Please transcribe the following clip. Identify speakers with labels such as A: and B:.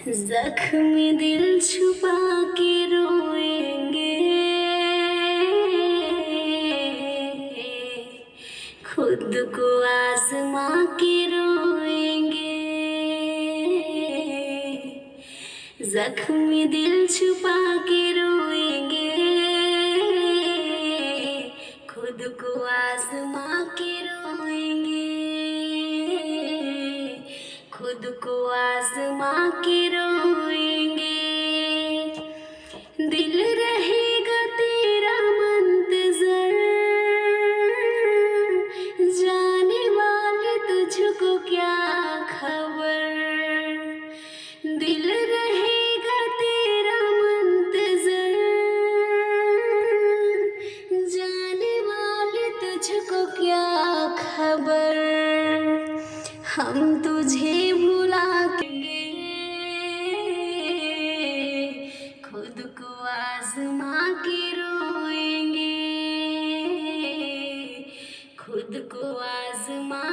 A: जख्मी दिल छुपा के रोएंगे, खुद को आजमा के रोएंगे। जख्मी दिल छुपा के रोएंगे, खुद को आजमा के रोएंगे, खुद को आजमा के रोएंगे। दिल रहेगा तेरा मुंतज़र, जाने वाले तुझको क्या खबर। दिल रहेगा तेरा मुंतज़र, जाने वाले तुझको क्या खबर। हम तुझे भुला के खुद को आजमा के रोएंगे, खुद को आजमा